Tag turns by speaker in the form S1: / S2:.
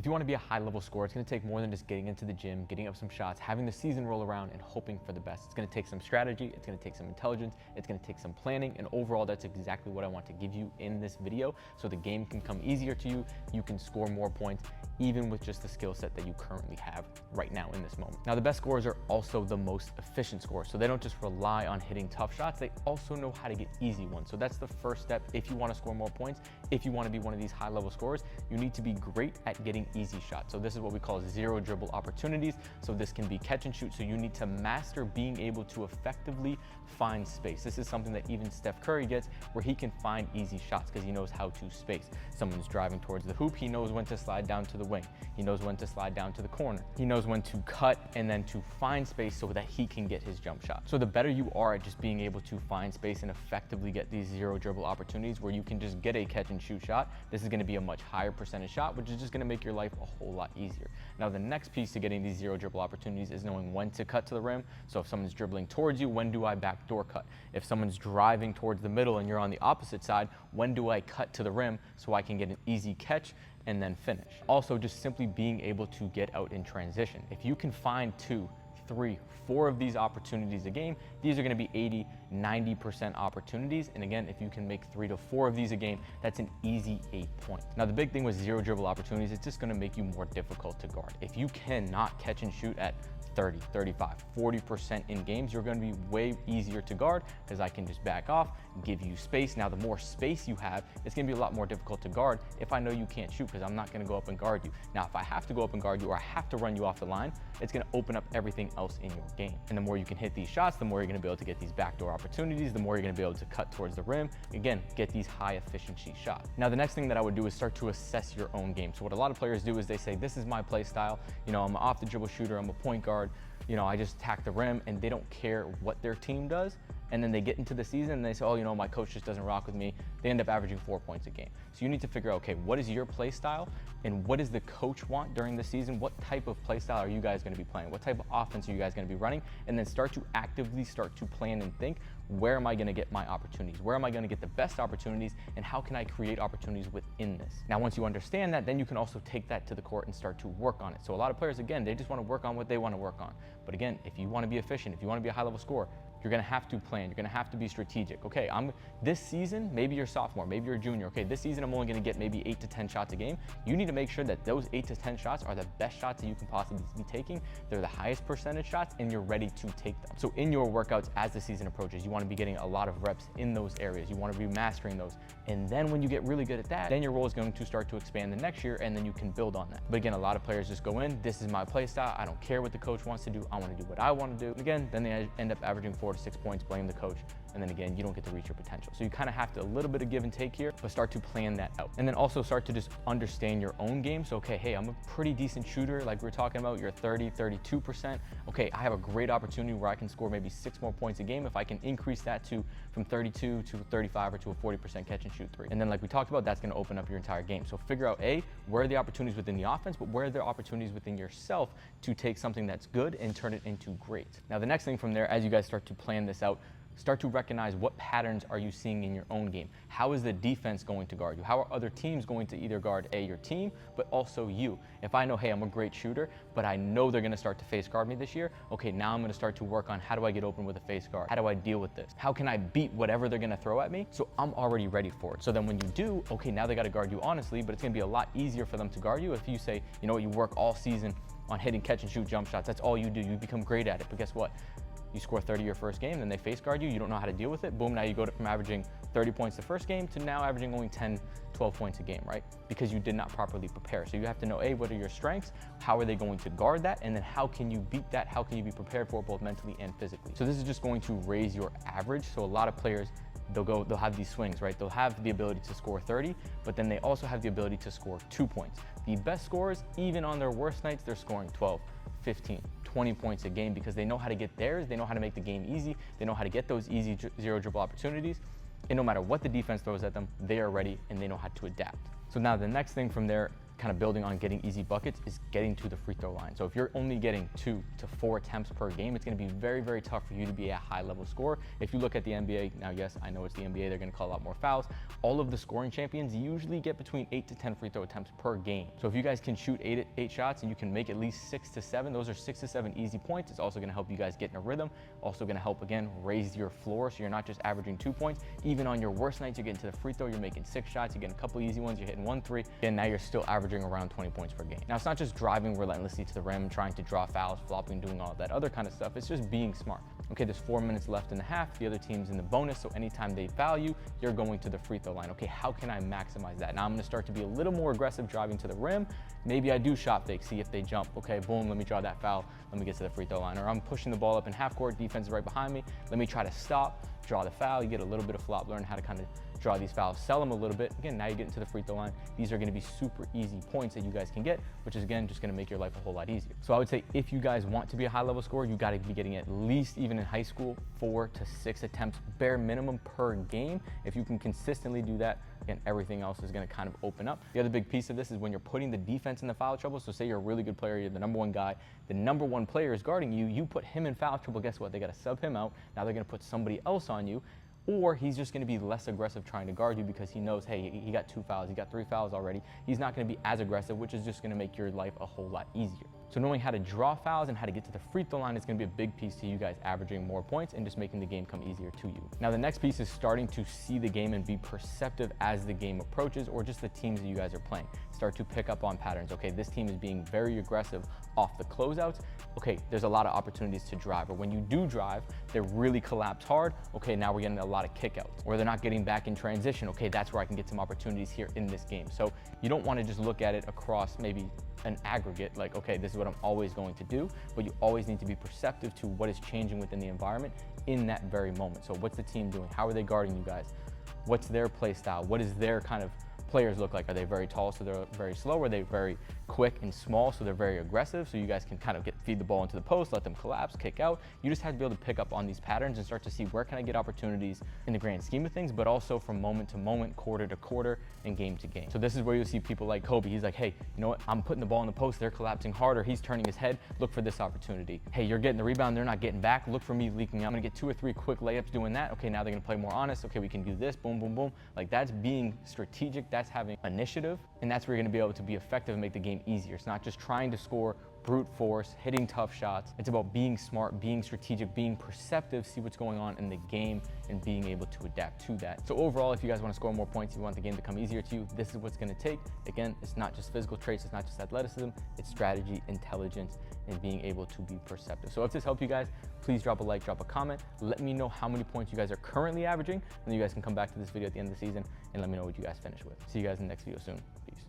S1: If you want to be a high-level scorer, it's going to take more than just getting into the gym, getting up some shots, having the season roll around, and hoping for the best. It's going to take some strategy, it's going to take some intelligence, it's going to take some planning, and overall, that's exactly what I want to give you in this video so the game can come easier to you, you can score more points, even with just the skill set that you currently have right now in this moment. Now, the best scorers are also the most efficient scorers, so they don't just rely on hitting tough shots, they also know how to get easy ones. So that's the first step if you want to score more points. If you want to be one of these high-level scorers, you need to be great at getting easy shots. So this is what we call zero dribble opportunities. So this can be catch and shoot. So you need to master being able to effectively find space. This is something that even Steph Curry gets, where he can find easy shots because he knows how to space. Someone's driving towards the hoop, he knows when to slide down to the wing. He knows when to slide down to the corner. He knows when to cut and then to find space so that he can get his jump shot. So the better you are at just being able to find space and effectively get these zero dribble opportunities where you can just get a catch and shoot shot, this is going to be a much higher percentage shot, which is just going to make your life a whole lot easier. Now, the next piece to getting these zero dribble opportunities is knowing when to cut to the rim. So if someone's dribbling towards you, when do I backdoor cut? If someone's driving towards the middle and you're on the opposite side, when do I cut to the rim so I can get an easy catch and then finish? Also, just simply being able to get out in transition. If you can find 2, 3, 4 of these opportunities a game, these are going to be 80, 90% opportunities. And again, if you can make 3 to 4 of these a game, that's an easy 8 points. Now, the big thing with zero dribble opportunities, it's just going to make you more difficult to guard. If you cannot catch and shoot at 30, 35, 40% in games, you're going to be way easier to guard because I can just back off, give you space. Now, the more space you have, it's going to be a lot more difficult to guard if I know you can't shoot because I'm not going to go up and guard you. Now, if I have to go up and guard you or I have to run you off the line, it's going to open up everything else in your game. And the more you can hit these shots, the more you're going to be able to get these backdoor opportunities, the more you're going to be able to cut towards the rim. Again, get these high efficiency shots. Now, the next thing that I would do is start to assess your own game. So what a lot of players do is they say, this is my play style. You know, I'm an off the dribble shooter, I'm a point guard. You know, I just attack the rim, and they don't care what their team does. And then they get into the season and they say, oh, you know, my coach just doesn't rock with me. They end up averaging 4 points a game. So you need to figure out, okay, what is your play style and what does the coach want during the season? What type of play style are you guys going to be playing? What type of offense are you guys going to be running? And then start to actively plan and think, where am I going to get my opportunities? Where am I going to get the best opportunities? And how can I create opportunities within this? Now, once you understand that, then you can also take that to the court and start to work on it. So a lot of players, again, they just want to work on what they want to work on. But again, if you want to be efficient, if you want to be a high-level scorer, you're going to have to plan. You're going to have to be strategic. Okay, this season, maybe you're a sophomore, maybe you're a junior. Okay, this season I'm only going to get maybe 8 to 10 shots a game. You need to make sure that those 8 to 10 shots are the best shots that you can possibly be taking. They're the highest percentage shots and you're ready to take them. So in your workouts as the season approaches, you want to be getting a lot of reps in those areas. You want to be mastering those. And then when you get really good at that, then your role is going to start to expand the next year and then you can build on that. But again, a lot of players just go in, this is my play style. I don't care what the coach wants to do. I want to do what I want to do. And again, then they end up averaging 4 to 6 points, blame the coach, and then again, you don't get to reach your potential. So you kind of have to, a little bit of give and take here, but start to plan that out. And then also start to just understand your own game. So, okay, hey, I'm a pretty decent shooter, like we were talking about, you're 30, 32%. Okay, I have a great opportunity where I can score maybe 6 more points a game if I can increase that from 32 to 35 or to a 40% catch and shoot 3. And then like we talked about, that's gonna open up your entire game. So figure out, A, where are the opportunities within the offense, but where are the opportunities within yourself to take something that's good and turn it into great. Now, the next thing from there, as you guys start to plan this out, start to recognize what patterns are you seeing in your own game. How is the defense going to guard you? How are other teams going to either guard your team, but also you? If I know, hey, I'm a great shooter, but I know they're gonna start to face guard me this year, okay, now I'm gonna start to work on how do I get open with a face guard? How do I deal with this? How can I beat whatever they're gonna throw at me? So I'm already ready for it. So then when you do, okay, now they gotta guard you honestly, but it's gonna be a lot easier for them to guard you if you say, you know what, you work all season on hitting catch and shoot jump shots. That's all you do. You become great at it. But guess what? You score 30 your first game, then they face guard you, you don't know how to deal with it. Boom, now you go from averaging 30 points the first game to now averaging only 10, 12 points a game, right? Because you did not properly prepare. So you have to know, A, what are your strengths? How are they going to guard that? And then how can you beat that? How can you be prepared for it both mentally and physically? So this is just going to raise your average. So a lot of players, they'll have these swings, right? They'll have the ability to score 30, but then they also have the ability to score 2 points. The best scorers, even on their worst nights, they're scoring 12, 15, 20 points a game because they know how to get theirs, they know how to make the game easy, they know how to get those easy zero dribble opportunities, and no matter what the defense throws at them, they are ready and they know how to adapt. So now the next thing from there, kind of building on getting easy buckets is getting to the free throw line. So if you're only getting 2 to 4 attempts per game, it's going to be very, very tough for you to be a high level scorer. If you look at the NBA, now yes, I know it's the NBA, they're going to call a lot more fouls. All of the scoring champions usually get between 8 to 10 free throw attempts per game. So if you guys can shoot eight shots and you can make at least 6 to 7, those are 6 to 7 easy points. It's also going to help you guys get in a rhythm. Also going to help, again, raise your floor, so you're not just averaging 2 points. Even on your worst nights, you're getting to the free throw, you're making 6 shots, you're getting a couple easy ones, you're hitting 1 3, and now you're still averaging around 20 points per game. Now, it's not just driving relentlessly to the rim, trying to draw fouls, flopping, doing all that other kind of stuff. It's just being smart. Okay, there's 4 minutes left in the half. The other team's in the bonus, so anytime they foul you, you're going to the free throw line. Okay, how can I maximize that? Now I'm gonna start to be a little more aggressive driving to the rim. Maybe I do shot fake, see if they jump. Okay, boom, let me draw that foul. Let me get to the free throw line. Or I'm pushing the ball up in half court, defense is right behind me. Let me try to stop, draw the foul. You get a little bit of flop, learn how to kind of draw these fouls, sell them a little bit. Again, now you get into the free throw line. These are gonna be super easy points that you guys can get, which is, again, just gonna make your life a whole lot easier. So I would say if you guys want to be a high level scorer, you gotta be getting at least, even in high school, 4 to 6 attempts bare minimum per game. If you can consistently do that, again, everything else is gonna kind of open up. The other big piece of this is when you're putting the defense in the foul trouble. So say you're a really good player, you're the number 1 guy, the number 1 player is guarding you, you put him in foul trouble, guess what? They gotta sub him out. Now they're gonna put somebody else on you. Or he's just gonna be less aggressive trying to guard you because he knows, hey, he got 2 fouls, he got 3 fouls already. He's not gonna be as aggressive, which is just gonna make your life a whole lot easier. So knowing how to draw fouls and how to get to the free throw line is gonna be a big piece to you guys averaging more points and just making the game come easier to you. Now the next piece is starting to see the game and be perceptive as the game approaches, or just the teams that you guys are playing. Start to pick up on patterns. Okay, this team is being very aggressive off the closeouts. Okay, there's a lot of opportunities to drive, or when you do drive, they really collapse hard. Okay, now we're getting a lot of kickouts, or they're not getting back in transition. Okay, that's where I can get some opportunities here in this game. So you don't want to just look at it across maybe an aggregate, like, okay, this is what I'm always going to do, but you always need to be perceptive to what is changing within the environment in that very moment. So what's the team doing? How are they guarding you guys? What's their play style? What is their kind of players look like? Are they very tall, so they're very slow? Are they very quick and small, so they're very aggressive? So you guys can kind of feed the ball into the post, let them collapse, kick out. You just have to be able to pick up on these patterns and start to see where can I get opportunities in the grand scheme of things, but also from moment to moment, quarter to quarter, and game to game. So this is where you'll see people like Kobe. He's like, hey, you know what? I'm putting the ball in the post, they're collapsing harder. He's turning his head. Look for this opportunity. Hey, you're getting the rebound, they're not getting back. Look for me leaking out. I'm gonna get 2 or 3 quick layups doing that. Okay, now they're gonna play more honest. Okay, we can do this, boom, boom, boom. Like, that's being strategic, that's having initiative, and that's where you're gonna be able to be effective and make the game easier. It's not just trying to score brute force, hitting tough shots. It's about being smart, being strategic, being perceptive, see what's going on in the game, and being able to adapt to that. So overall, if you guys want to score more points, you want the game to come easier to you, this is what's going to take. Again, it's not just physical traits, it's not just athleticism, it's strategy, intelligence, and being able to be perceptive. So if this helped you guys, please drop a like, drop a comment. Let me know how many points you guys are currently averaging, and then you guys can come back to this video at the end of the season and let me know what you guys finish with. See you guys in the next video soon. Peace.